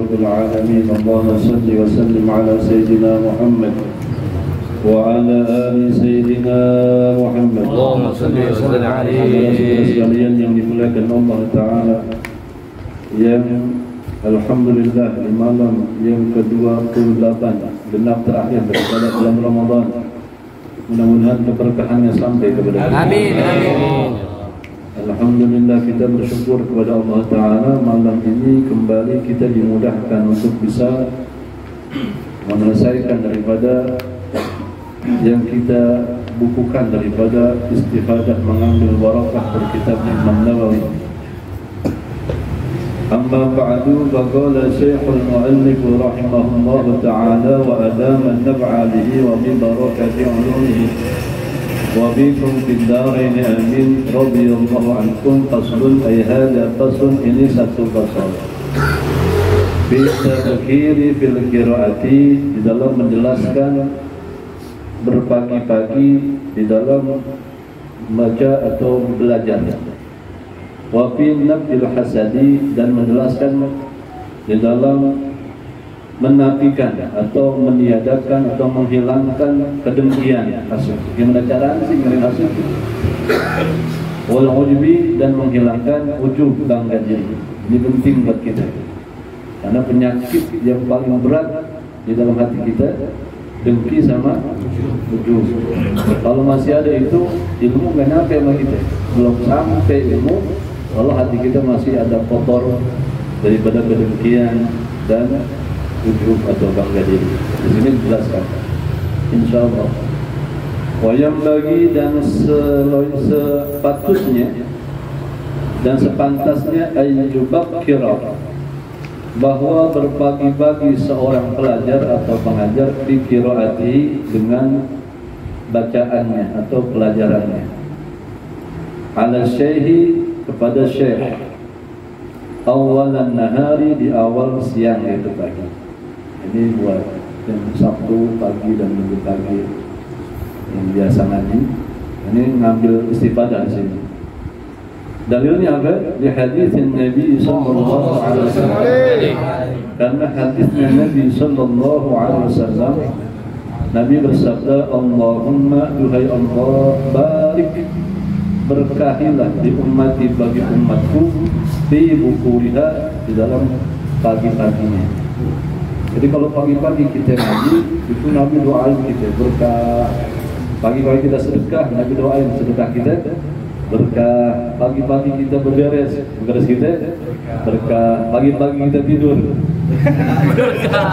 رب العالمين. اللهم صل وسلم على سيدنا محمد وعلى آل سيدنا Muhammad. Allahumma salli wa sallim alaihi. Sekalian yang dimuliakan Allah Ta'ala, yang alhamdulillah di malam yang ke-28 genap terakhir daripada bulan Ramadan, mudah-mudahan keberkahannya sampai kepada kita. Amin, amin. Alhamdulillah, kita bersyukur kepada Allah Ta'ala, malam ini kembali kita dimudahkan untuk bisa menyelesaikan daripada yang kita bukukan daripada istifadah mengambil barakah dari kitab Imam Nawawi. Amma ba'du, faqala Syekhul Mu'allif rahimahullah ta'ala wa adama an-naf'a bihi wa bi barakati 'ulumihi wa bikum fid darain amin radhiyallahu ankum. Faslun, ay hadha faslun, ini satu fasal bisa berkiri fil qiraati, di dalam menjelaskan berpagi-pagi di dalam baca atau belajar. Wa fi nafil hasadi, dan menjelaskan di dalam menafikan atau meniadakan atau menghilangkan kedengkian, hasud. Gimana caranya sih ngilangin hasud? Wal ujbi, dan menghilangkan ujub, bangga diri. Ini penting buat kita, karena penyakit yang paling berat di dalam hati kita dengki sama ujub. Kalau masih ada itu, ilmu nggak nyampe sama kita. Belum sampai ilmu, kalau hati kita masih ada kotor daripada kedengkian dan ujub atau bangga diri. Di sini dijelaskan, insyaallah. Wayang bagi, dan sepatutnya dan sepantasnya ayyubak kira, bahwa berpagi-pagi seorang pelajar atau pengajar fi qiraati, dengan bacaannya atau pelajarannya, ala syaihi, kepada syekh, awalan nahari, di awal siang, yaitu pagi. Ini buat yang Sabtu pagi dan Minggu pagi yang biasa ngaji, ini ngambil istifadah di sini. Dalilnya apa? Di hadis Nabi sallallahu alaihi wasallam. Karena hadisnya Nabi sallallahu alaihi wasallam, Nabi bersabda, Allahumma, duhai Allah, barik, berkahilah di ummati, bagi umatku, fi bukuriha, di dalam pagi-paginya. Jadi kalau pagi-pagi kita ngaji, itu Nabi doain kita berkah. Pagi-pagi kita sedekah, Nabi doain sedekah kita berkah. Pagi-pagi kita beres kita berkah. Pagi-pagi kita tidur berkah.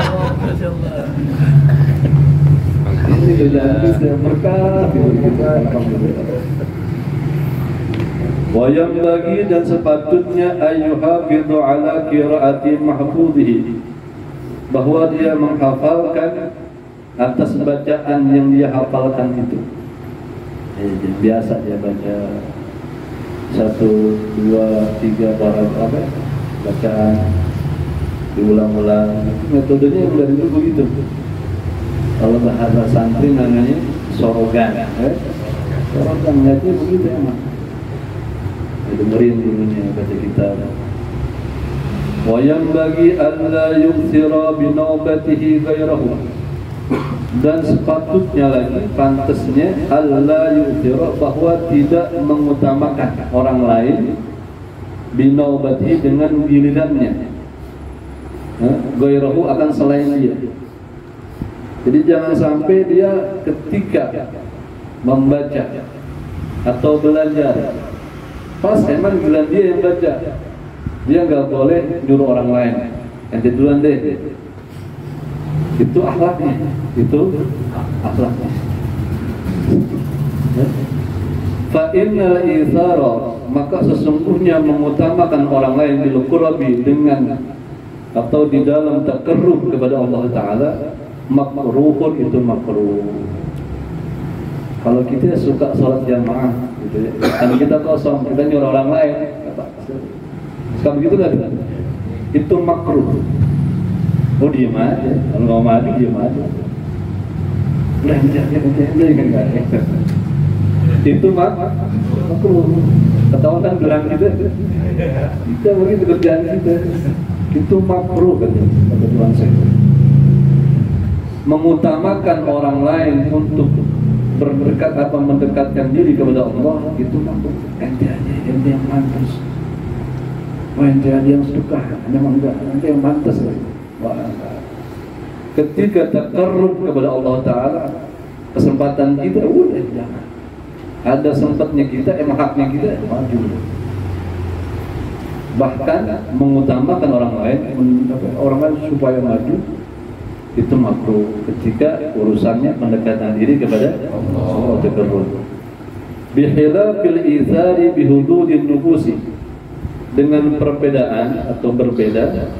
Alhamdulillah, berkah tidur kita. Alhamdulillah. Wayang bagi, dan sepatutnya ayyuhafidhu ala qiraati mahfudhihi, bahwa dia menghafalkan atas bacaan yang dia hafalkan itu. Biasa dia baca 1, 2, 3 barang apa bacaan, diulang-ulang. Metodenya yang dari dulu begitu. Kalau bahasa santri namanya sorogan, sorogan ngaji begitu emang. Dengerin dulunya baca kitab. Wayang bagi alla yukthira binawbatihi ghairahu, dan sepatutnya lagi, pantasnya, alla yukthira, bahwa tidak mengutamakan orang lain, binawbatihi, dengan gilirannya, ghairahu, akan selain dia. Jadi jangan sampai dia ketika membaca atau belajar, pas emang giliran dia yang baca, dia nggak boleh nyuruh orang lain, yang duluan deh. Itu akhlaknya, itu akhlaknya. Fa innal itsara, maka sesungguhnya mengutamakan orang lain bil qurbi, dengan atau di dalam takarrub kepada Allah Ta'ala, makruhun, itu makruh. Kalau kita suka sholat jamaah gitu ya, kan kita kosong, kita nyuruh orang lain, suka begitu kan? Itu makruh. Oh, diem aja, kalau nggak maju diem aja. Belanja kan nggak? Itu makruh. Ketahuan kan gelang kita begitu kerjaan kita. itu makruh katanya kata Tuhan saya. Mengutamakan orang lain untuk berdekat apa mendekatkan diri kepada Allah itu makruh. Ente yang pantas. Ente yang suka, ente yang pantas. Ketika takarrub kepada Allah Ta'ala, kesempatan kita udah jangan. Ada sempatnya kita, haknya kita maju. Bahkan mengutamakan orang lain supaya maju itu makruh ketika urusannya mendekatkan diri kepada Allah Ta'ala. Bihilafil ithari bihududin nufusi, dengan perbedaan atau berbeda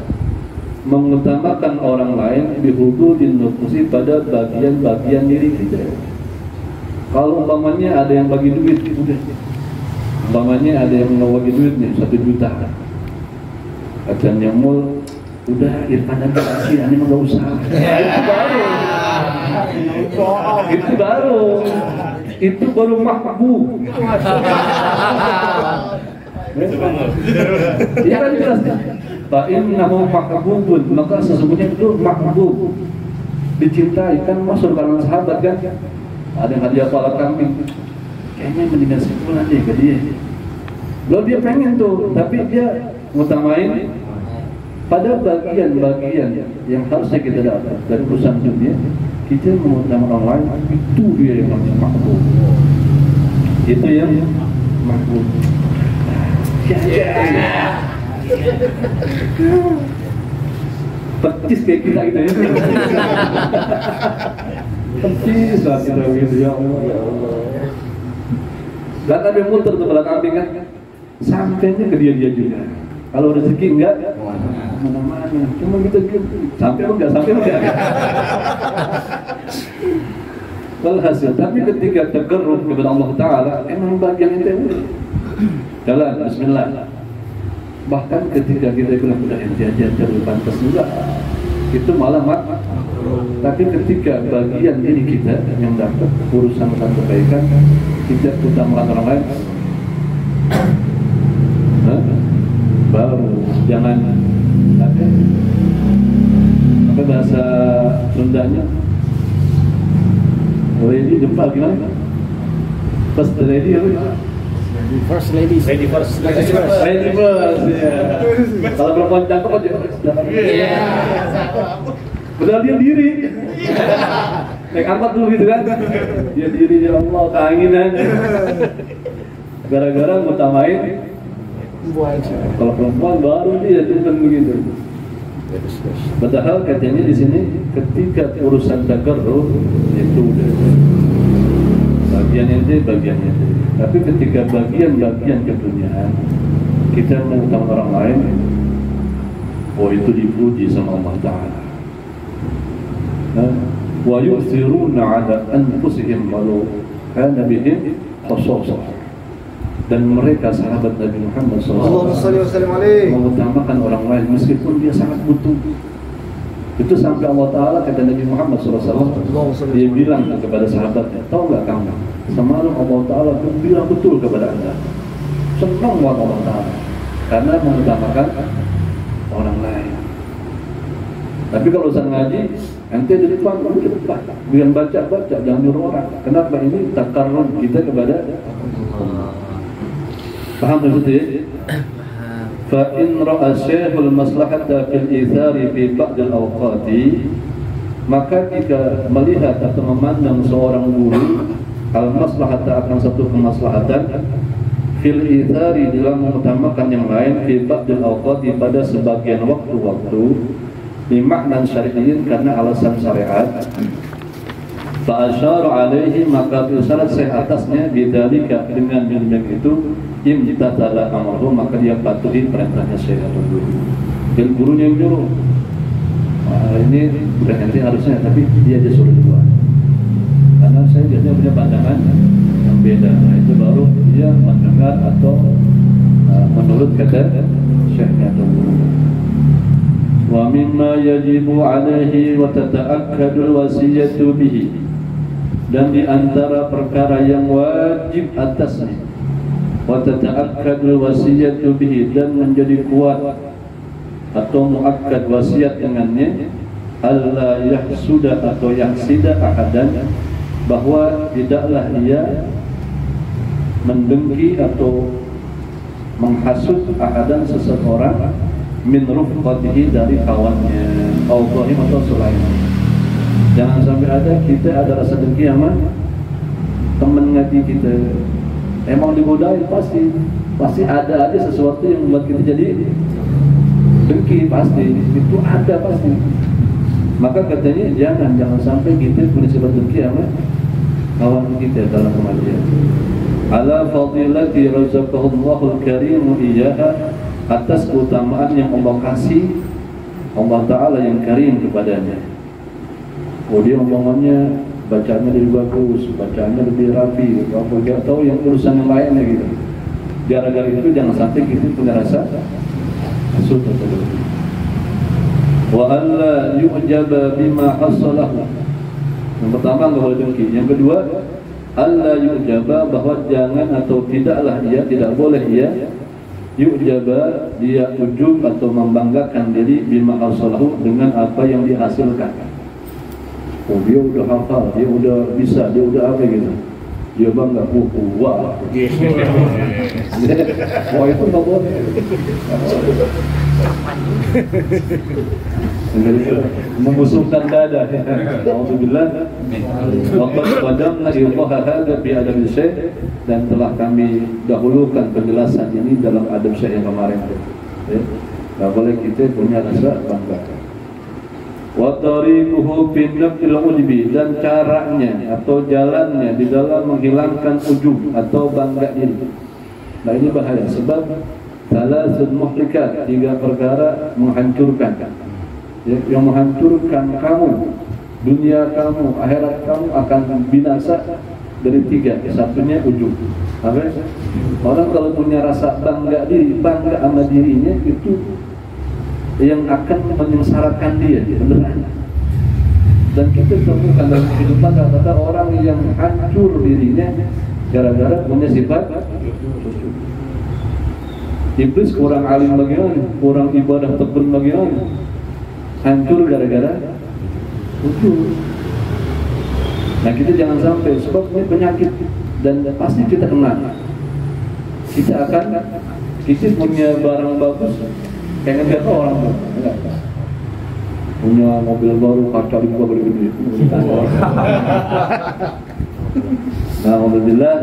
mengutamakan orang lain bihududin nufusi pada bagian-bagian diri kita. Kalau umpamanya ada yang bagi duit, udah. Umpamanya ada yang mau bagi duitnya 1 juta. Kacanya mul, udah Irfan aja kasih, ini mah gak usah. Itu baru mahbub. Ya kan jelas. Fa innahu mahbubun, maka sesungguhnya itu mahbub, dicintai. Kan masuk kalangan sahabat kan. Ada yang hadiah kepala kambing, kayaknya mendingan sebulan deh ke dia. Lalu dia pengen tuh, tapi dia ngutamain pada bagian-bagian yang harusnya kita dapat dari urusan dunia, kita mengutamakan orang lain, itu dia yang namanya mahbub. Itu yang mahbub. Petis kayak kita gitu ya. Petis lah kita gitu ya Allah. Dan ada yang muter tuh belakang kambing kan, sampainya ke dia juga. Kalau rezeki enggak, mana-mana. Cuma gitu sampai enggak. Walhasil, tapi ketika takarrub kepada Allah Ta'ala, emang bagian itu jalan, bismillah. Bahkan ketika kita bilang udah ente aja terlalu pantas juga, itu malah tapi ketika bagian diri kita yang dapat urusan kebaikan, tidak utamakan orang lain, baru jangan apa bahasa Sundanya, ready jempol gimana? First lady apa? First ladies. Ready first. Ready first, ya. Kalau perempuan cakep aja. Iya. Padahal dia diri. Naik angkot dulu gitu kan. Dia diri, ya Allah, keanginan. Gara-gara ngutamain. Kalau perempuan baru dia cuman begitu. Padahal katanya di sini ketika urusan takarrub itu bagian ente. Tapi ketika bagian keduniaan kita mengutamakan orang lain, oh itu dipuji sama Allah Ta'ala. Wa yu'thiruna 'ala anfusihim walau kana bihim khassasah. Dan mereka sahabat Nabi Muhammad SAW mengutamakan orang lain meskipun dia sangat butuh. Itu sampai Allah Ta'ala kata Nabi Muhammad SAW, dia bilang kepada sahabatnya, tahu nggak kamu, semalam Allah Ta'ala bilang betul kepada anda, senang buat Allah Ta'ala karena mengutamakan orang lain. Tapi kalau urusan ngaji, ente di depan, kamu di depan, biar baca, jangan nyuruh orang. Kenapa? Ini takarrub kita kepada Allah. Paham maksudnya? فَإِنْ رَأَى الشَّيْخُ الْمَصْلَحَةَ فِي الْإِثَارِ فِي بَعْضِ الْأَوْقَاتِ, maka jika melihat atau memandang seorang guru al-maslahata akan satu kemaslahatan fil ithari dalam mengutamakan yang lain fi ba'dil awqati pada sebagian waktu-waktu bimaknan syar'iyyin karena alasan syariat, fa asyara alaihi maka isyarat saya atasnya bidzalika dengan itu imtathala amruhu maka dia patuhi perintahnya syekh atau guru. Dan gurunya yang nyuruh. Ini bukan nanti harusnya, tapi dia aja suruh duluan. Karena saya biasanya punya pandangan yang beda. Nah, itu baru dia mendengar atau menurut kata syekh atau guru. Wa mimma yajibu alaihi wa tata'akkadul wasiyatu bihi, dan di antara perkara yang wajib atasnya wa tata'akkadul wasiyatu bihi, dan menjadi kuat atau muakkad wasiat dengannya, alla yahsuda atau yahsida ahadan, bahwa tidaklah ia mendengki atau menghasut ahadan seseorang min rufqatihi dari kawannya, Allahim atau selainnya. Jangan sampai kita ada rasa dengki sama teman ngaji kita. Emang digodain pasti ada aja sesuatu yang membuat kita jadi dengki, pasti itu ada pasti. Maka katanya jangan sampai kita punya sifat dengki sama kawan kita dalam pengajian. Ala fadilati razaqahullahu al-karim iyyaha, atas keutamaan yang Allah kasih Allah Ta'ala yang karim kepadanya. Oh, dia omongannya bacanya lebih bagus, bacanya lebih rapi, apa gak tahu yang urusan yang lainnya gitu. Gara-gara itu jangan sampai kita punya rasa hasud atau dengki. Wa alla yu'jaba bima hasalahu. Yang pertama enggak boleh dengki. Yang kedua, alla yu'jaba, bahwa jangan atau tidaklah ia, tidak boleh ia yu'jaba, dia ujub atau membanggakan diri bima hasalahu, dengan apa yang dihasilkan. Oh, dia udah hafal, dia udah bisa, dia udah apa gitu. Dia bangga, wah. Wah, itu enggak boleh. Membusukkan dada. Alhamdulillah. Waqad qadamna illaha hadza bi adab syekh, dan telah kami dahulukan penjelasan ini dalam adab syekh yang kemarin. Ya. Enggak boleh kita punya rasa bangga. Wa tariquhu fi nafil ujbi, dan caranya atau jalannya di dalam menghilangkan ujub atau bangga diri. Nah, ini bahaya sebab thalathun muhlikat, 3 perkara menghancurkan. Ya, yang menghancurkan kamu, dunia kamu, akhirat kamu akan binasa dari 3. Satunya ujub. Apa? Orang kalau punya rasa bangga diri, bangga sama dirinya, itu yang akan menyengsarakan dia beneran. Dan kita temukan dalam kehidupan rata-rata orang yang hancur dirinya gara-gara punya sifat ujub. Iblis kurang alim bagaimana, kurang ibadah tekun bagaimana, hancur gara-gara ujub. Nah, kita jangan sampai, sebab ini penyakit dan pasti kita kena. Kita punya barang bagus, kayak nggak tahu orang tuh, punya mobil baru, kaca lima gede. Nah, alhamdulillah.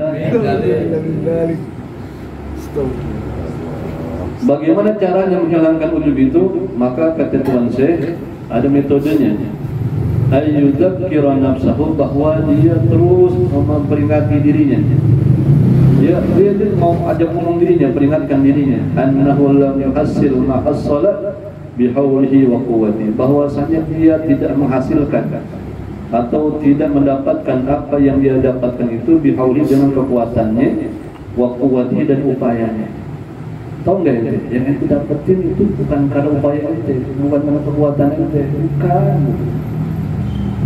Bagaimana caranya menghilangkan ujub itu? Maka kata Tuan Syekh, ada metodenya. Ayyudzakkira nafsahu, bahwa dia terus memperingati dirinya. Dia mau ajak ngomong dirinya, peringatkan dirinya, annahu lam yuhassil ma hassala bihaulihi wa quwwati, bahwasanya dia tidak menghasilkan atau tidak mendapatkan apa yang dia dapatkan itu bihaulihi, dengan kekuatannya, wa quwwati, dan upayanya. Tahu nggak ente? Yang ente dapetin itu bukan karena upaya ente, bukan karena kekuatan ente, bukan.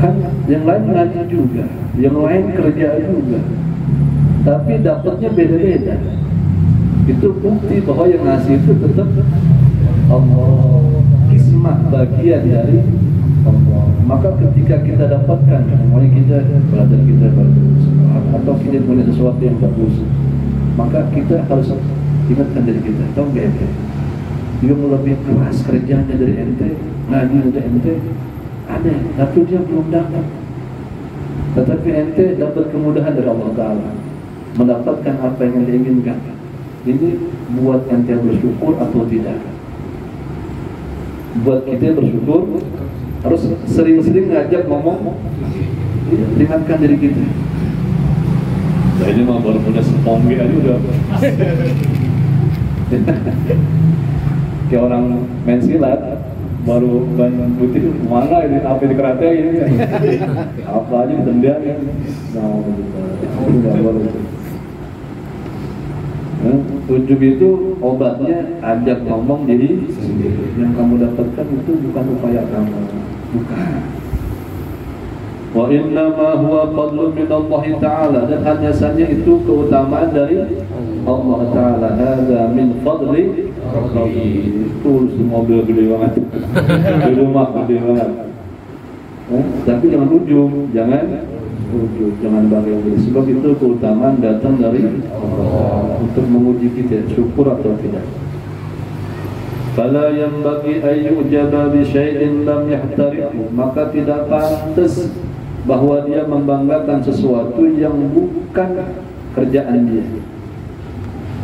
Kan yang lain ngaji juga, yang lain kerja juga, tapi dapatnya beda-beda. Itu bukti bahwa yang ngasih itu tetap Allah, kismah, bagian dari Allah. Maka ketika kita dapatkan, semuanya kita belajar, kita bagus, atau kita punya sesuatu yang bagus, maka kita harus ingatkan diri kita. Tahu nggak ente? Dia mau lebih keras kerjanya dari ente, ngaji dari ente, ada, tapi dia belum dapat. Tetapi ente dapat kemudahan dari Allah Ta'ala, mendapatkan apa yang diinginkan. Ini buat ente bersyukur atau tidak? Buat kita bersyukur, harus sering-sering ngajak ngomong, ingatkan diri kita. Nah, ini mah baru punya setonggi aja udah. Kayak orang main silat, baru ban putih mana ini, apa di karate ini, apa aja ditendang ya. Nah, begitu. Baru. Ujub itu obatnya ajak ngomong diri sendiri. Yang kamu dapatkan itu bukan upaya kamu, bukan. Wa innama huwa fadlun min Allah Ta'ala, dan hanya saja itu keutamaan dari Allah Ta'ala. Hadza min fadli Tools di mobil gede banget, di rumah gede banget. Tapi jangan ujung, jangan bagian diri. Sebab itu keutamaan datang dari Allah untuk menguji kita syukur atau tidak. Fala yanbaghi an yujaba bi syai'in lam yahtariq, maka tidak pantas bahwa dia membanggakan sesuatu yang bukan kerjaan dia.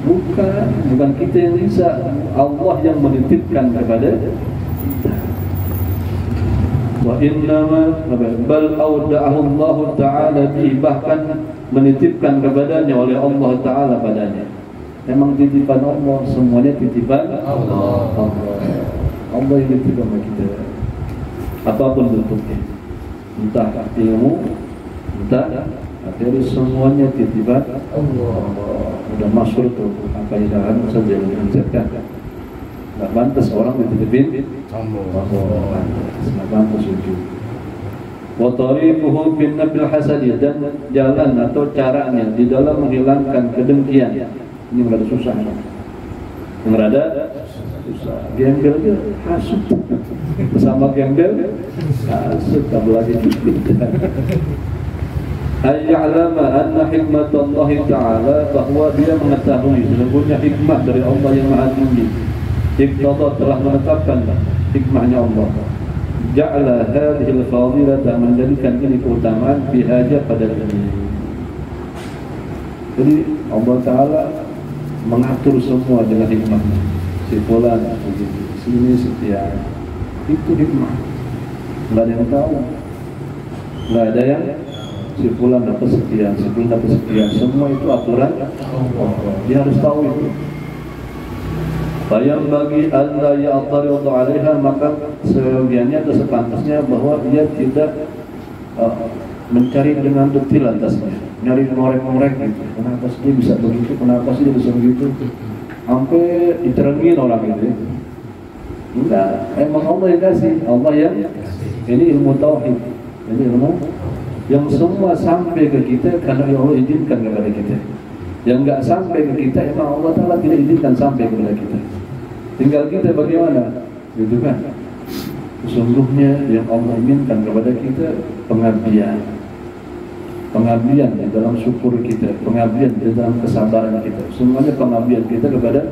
Bukan kita yang bisa, Allah yang menitipkan kepada kita. Wa innama bal awda'ahu Allah Ta'ala bi, bahkan menitipkan kepadanya oleh Allah Ta'ala padanya. Memang titipan Allah, semuanya titipan Allah. Allah yang titipkan kepada kita. Apapun bentuknya, entah ilmu, entah materi, semuanya titipan Allah. Udah masuk tuh kaidahan saja yang diajarkan. Nggak pantas orang dititipin Allah. Nggak pantas itu. Wa tariquhu bin nabil hasadi, dan jalan atau caranya di dalam menghilangkan kedengkian. Ini merada susah. Gembel dia hasut. Bersama gembel hasut, tak lagi. Ayya'lama anna hikmatullah Ta'ala, bahwa dia mengetahui sesungguhnya hikmah dari Allah yang Maha Tinggi. Iqtada, telah menetapkan hikmahnya Allah. Ja'ala hadhil fadilata, menjadikan ini keutamaan bihaja pada ini. Jadi Allah Ta'ala mengatur semua dengan hikmahnya. Si fulan begini, sini setia. Itu hikmah. Nggak ada yang tahu. Nggak ada yang si fulan dapat sekian, si fulan dapat sekian. Semua itu aturan Allah. Dia harus tahu itu. Bayang bagi Allah ya'taridu 'alaiha, maka sebagiannya atau sepantasnya bahwa dia tidak mencari dengan detil atasnya, nyari ngorek-ngorek gitu. Kenapa sih dia bisa begitu? Kenapa sih dia bisa begitu? Sampai diterengin orang itu. Enggak, emang Allah yang kasih. Allah yang ini ilmu tauhid. Ini ilmu yang semua sampai ke kita karena Allah izinkan kepada kita. Yang enggak sampai ke kita, emang Allah Ta'ala tidak izinkan sampai kepada kita. Tinggal kita bagaimana, gitu kan? Sesungguhnya yang Allah inginkan kepada kita pengabdian di dalam syukur kita, pengabdian di dalam kesabaran kita. Semuanya pengabdian kita kepada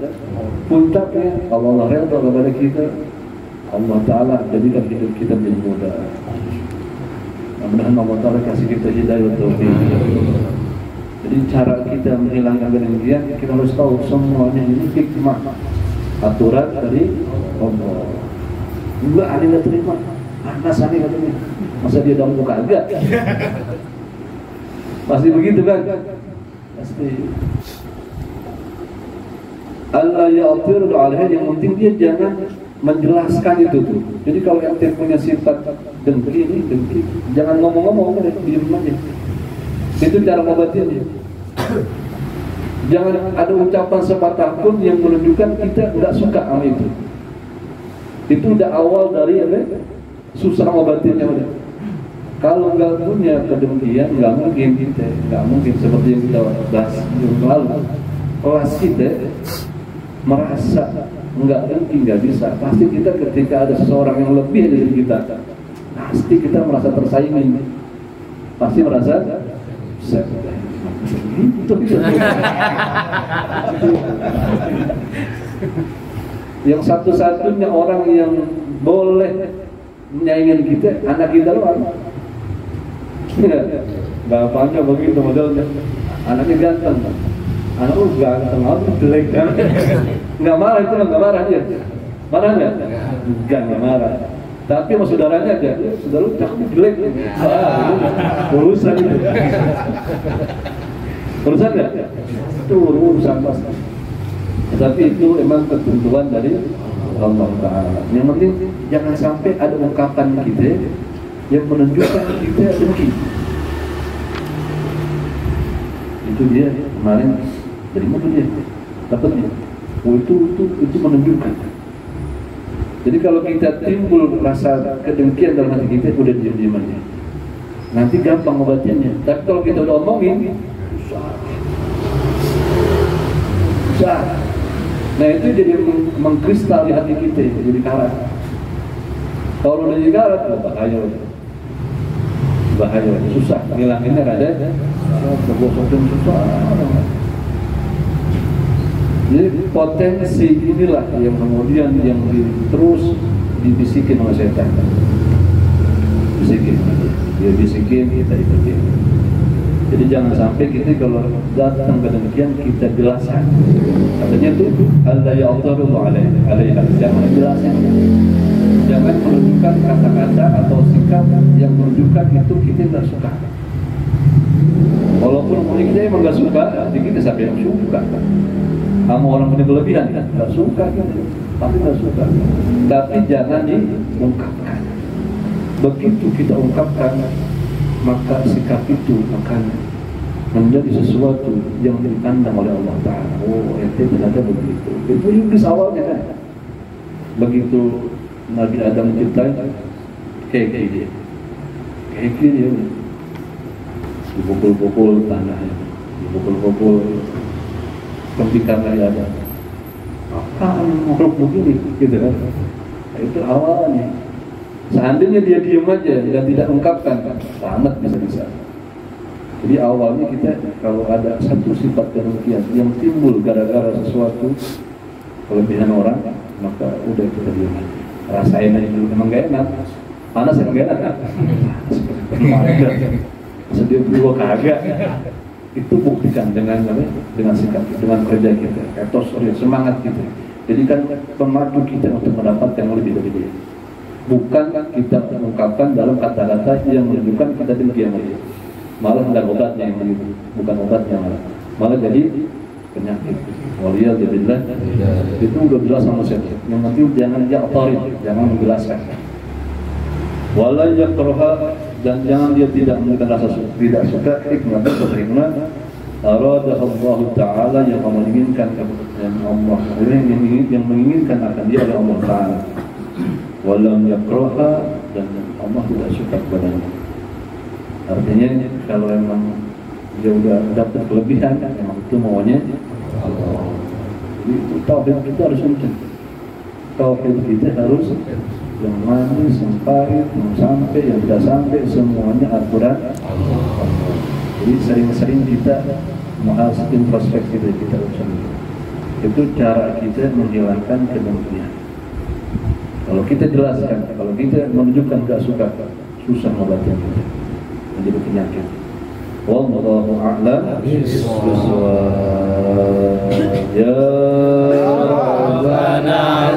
puncaknya Allah redha kepada kita. Allah Ta'ala jadikan hidup kita menjadi mudah. Mudah-mudahan Allah Ta'ala kasih kita hidayah taufik. Jadi cara kita menghilangkan kedengkian, kita harus tahu semuanya ini hikmah, aturan dari Allah. Enggak, aneh nggak terima, panas aneh nggak terima. Masa dia dalam muka agak? Pasti begitu kan? Pasti. Allah ya'tiru 'alaiha, yang penting dia jangan menjelaskan itu tuh. Jadi kalau yang punya sifat dengki, jangan ngomong-ngomong, diam aja. Itu cara ngobatinnya. Jangan ada ucapan sepatah pun yang menunjukkan kita tidak suka sama itu. Itu udah awal dari susah ngobatinnya udah. Kalau nggak punya kedengkian, nggak mungkin seperti yang kita bahas yang lalu. Kelas kita merasa nggak dengki, nggak bisa. Pasti kita ketika ada seseorang yang lebih dari kita, pasti kita merasa tersaingi. Pasti merasa yang satu-satunya orang yang boleh menyaingin kita, anak kita doang. Bapaknya begitu modelnya, anaknya ganteng, anak lu ganteng, aku jelek kan? Nggak marah itu, nggak marah dia, marah nggak? Nggak marah. Tapi sama saudaranya aja, saudara lu cakep jelek, urusan itu. Urusan nggak? Itu urusan pasti. Tapi itu emang ketentuan dari Allah Ta'ala. Yang penting jangan sampai ada ungkapan kita yang menunjukkan kita dengki. Itu dia kemarin dari mana dia dapatnya? Oh itu menunjukkan. Jadi kalau kita timbul rasa kedengkian dalam hati kita, udah diam aja. Nanti gampang obatnya. Tapi kalau kita udah omongin, susah. Nah itu jadi mengkristal di hati kita, jadi karat. Kalau udah jadi karat, bahaya, susah ngilanginnya ada, tergosok susah. Jadi potensi inilah yang kemudian yang terus dibisikin oleh setan. Dia bisikin, kita ikutin. Jadi jangan sampai kita kalau datang ke demikian kita jelaskan. Katanya itu Allah ya Allah alaihi. Jangan jelaskan. Jangan menunjukkan kata-kata atau sikap yang menunjukkan itu kita tidak suka. Walaupun kita emang nggak suka, nanti kita sampai yang suka. Sama orang punya kelebihan, nggak suka gitu. Tapi nggak suka. Tapi jangan diungkapkan. Begitu kita ungkapkan, maka sikap itu akan menjadi sesuatu yang dipandang oleh Allah Ta'ala. Oh, ente ternyata begitu. Itu iblis awalnya kan. Begitu Nabi Adam menciptai, kayak dia. Dipukul-pukul tanahnya, dipukul-pukul kempikan Nabi Adam. Apaan makhluk begini, gitu kan? Itu awalnya. Seandainya dia diam aja dan tidak ungkapkan, selamat bisa. Jadi awalnya kita kalau ada satu sifat demikian yang timbul gara-gara sesuatu kelebihan orang, maka udah kita diam aja. Rasain aja dulu, emang gak enak. Panas emang gak enak kan? Sedih dulu kagak. Itu buktikan dengan sikap, dengan kerja kita, etos, semangat kita. Jadi kan pemaju kita untuk mendapatkan yang lebih dari dia. Bukan kita mengungkapkan dalam kata-kata yang menunjukkan kita demikian aja. Malah tidak obatnya yang begitu, bukan obatnya malah jadi penyakit. Waliyadzubillah. Itu udah jelas sama saya. Yang penting jangan ja'tarid, jangan menjelaskan. Wala yakraha, dan jangan dia tidak menunjukkan rasa tidak suka. Hikmah berhikmah. Arada Allah Ta'ala yang menginginkan yang Allah yang menginginkan akan dia oleh Allah Ta'ala. Walam yakraha, dan Allah tidak suka kepadanya. Artinya kalau memang dia udah dapat kelebihan, memang itu maunya Allah. Jadi itu tauhid kita harus kencang. Tauhid kita harus yang manis, yang pahit, yang sampai, yang tidak sampai, semuanya aturan Allah. Jadi sering-sering kita menghasut introspeksi dari kita sendiri. Itu cara kita menghilangkan kedengkian. Kalau kita jelaskan, kalau kita menunjukkan gak suka, susah ngobatin kita, menjadi penyakit. Wallahu a'lam bishawab. Ya Rabbana